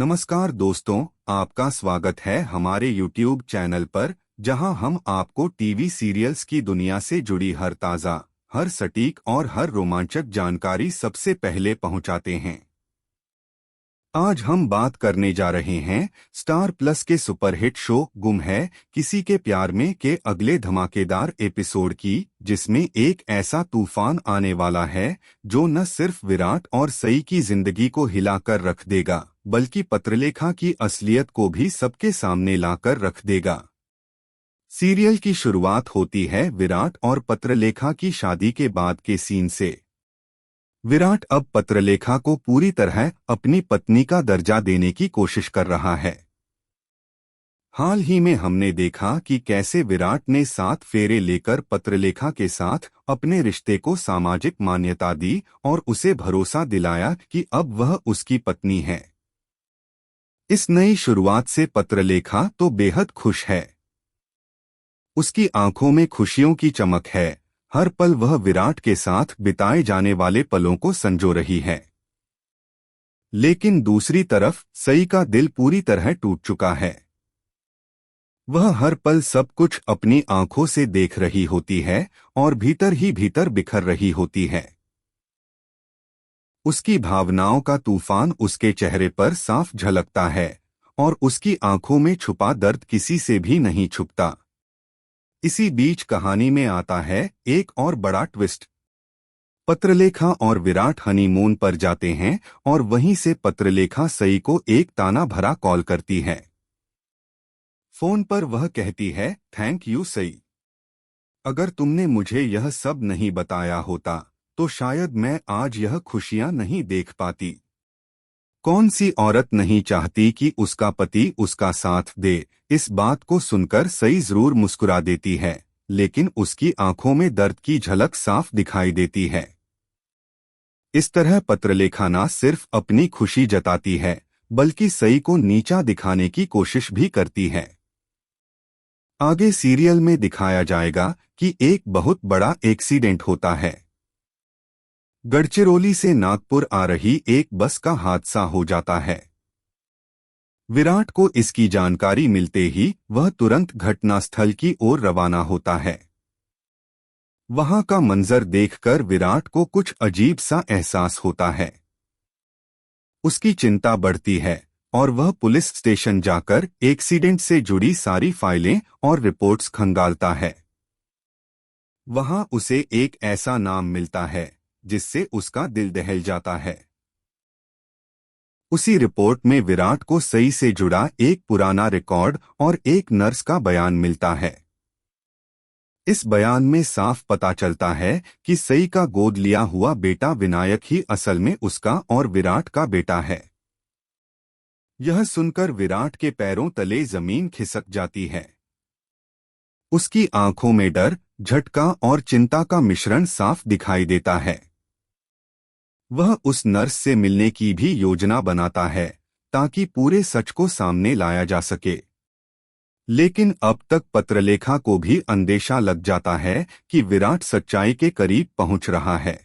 नमस्कार दोस्तों, आपका स्वागत है हमारे YouTube चैनल पर, जहां हम आपको टीवी सीरियल्स की दुनिया से जुड़ी हर ताज़ा, हर सटीक और हर रोमांचक जानकारी सबसे पहले पहुंचाते हैं। आज हम बात करने जा रहे हैं स्टार प्लस के सुपरहिट शो गुम है किसी के प्यार में के अगले धमाकेदार एपिसोड की, जिसमें एक ऐसा तूफान आने वाला है जो न सिर्फ विराट और सई की जिंदगी को हिलाकर रख देगा, बल्कि पत्रलेखा की असलियत को भी सबके सामने लाकर रख देगा। सीरियल की शुरुआत होती है विराट और पत्रलेखा की शादी के बाद के सीन से। विराट अब पत्रलेखा को पूरी तरह अपनी पत्नी का दर्जा देने की कोशिश कर रहा है। हाल ही में हमने देखा कि कैसे विराट ने 7 फेरे लेकर पत्रलेखा के साथ अपने रिश्ते को सामाजिक मान्यता दी और उसे भरोसा दिलाया कि अब वह उसकी पत्नी है। इस नई शुरुआत से पत्रलेखा तो बेहद खुश है। उसकी आंखों में खुशियों की चमक है। हर पल वह विराट के साथ बिताए जाने वाले पलों को संजो रही है। लेकिन दूसरी तरफ सई का दिल पूरी तरह टूट चुका है। वह हर पल सब कुछ अपनी आंखों से देख रही होती है और भीतर ही भीतर बिखर रही होती है। उसकी भावनाओं का तूफान उसके चेहरे पर साफ झलकता है और उसकी आंखों में छुपा दर्द किसी से भी नहीं छुपता। इसी बीच कहानी में आता है एक और बड़ा ट्विस्ट। पत्रलेखा और विराट हनीमून पर जाते हैं और वहीं से पत्रलेखा सई को एक ताना भरा कॉल करती है। फोन पर वह कहती है, थैंक यू सई। अगर तुमने मुझे यह सब नहीं बताया होता तो शायद मैं आज यह खुशियां नहीं देख पाती। कौन सी औरत नहीं चाहती कि उसका पति उसका साथ दे। इस बात को सुनकर सई जरूर मुस्कुरा देती है, लेकिन उसकी आंखों में दर्द की झलक साफ दिखाई देती है। इस तरह पत्रलेखा न सिर्फ अपनी खुशी जताती है, बल्कि सई को नीचा दिखाने की कोशिश भी करती है। आगे सीरियल में दिखाया जाएगा कि एक बहुत बड़ा एक्सीडेंट होता है। गढ़चिरौली से नागपुर आ रही एक बस का हादसा हो जाता है। विराट को इसकी जानकारी मिलते ही वह तुरंत घटनास्थल की ओर रवाना होता है। वहां का मंजर देखकर विराट को कुछ अजीब सा एहसास होता है। उसकी चिंता बढ़ती है और वह पुलिस स्टेशन जाकर एक्सीडेंट से जुड़ी सारी फाइलें और रिपोर्ट्स खंगालता है। वहां उसे एक ऐसा नाम मिलता है जिससे उसका दिल दहल जाता है। उसी रिपोर्ट में विराट को सई से जुड़ा एक पुराना रिकॉर्ड और एक नर्स का बयान मिलता है। इस बयान में साफ पता चलता है कि सई का गोद लिया हुआ बेटा विनायक ही असल में उसका और विराट का बेटा है। यह सुनकर विराट के पैरों तले जमीन खिसक जाती है। उसकी आंखों में डर, झटका और चिंता का मिश्रण साफ दिखाई देता है। वह उस नर्स से मिलने की भी योजना बनाता है ताकि पूरे सच को सामने लाया जा सके। लेकिन अब तक पत्रलेखा को भी अंदेशा लग जाता है कि विराट सच्चाई के करीब पहुंच रहा है।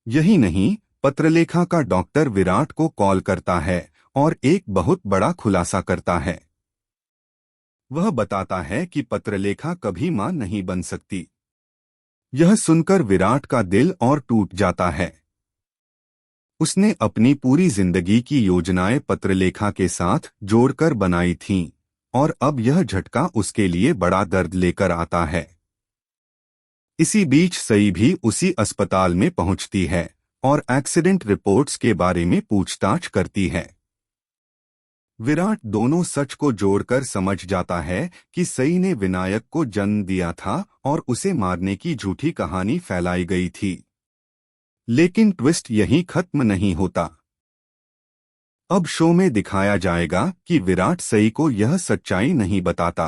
यही नहीं, पत्रलेखा का डॉक्टर विराट को कॉल करता है और एक बहुत बड़ा खुलासा करता है। वह बताता है कि पत्रलेखा कभी मां नहीं बन सकती। यह सुनकर विराट का दिल और टूट जाता है। उसने अपनी पूरी जिंदगी की योजनाएं पत्रलेखा के साथ जोड़कर बनाई थीं, और अब यह झटका उसके लिए बड़ा दर्द लेकर आता है। इसी बीच सई भी उसी अस्पताल में पहुंचती है और एक्सीडेंट रिपोर्ट्स के बारे में पूछताछ करती है। विराट दोनों सच को जोड़कर समझ जाता है कि सई ने विनायक को जन्म दिया था और उसे मारने की झूठी कहानी फैलाई गई थी। लेकिन ट्विस्ट यहीं खत्म नहीं होता। अब शो में दिखाया जाएगा कि विराट सई को यह सच्चाई नहीं बताता।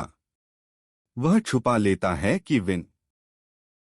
वह छुपा लेता है कि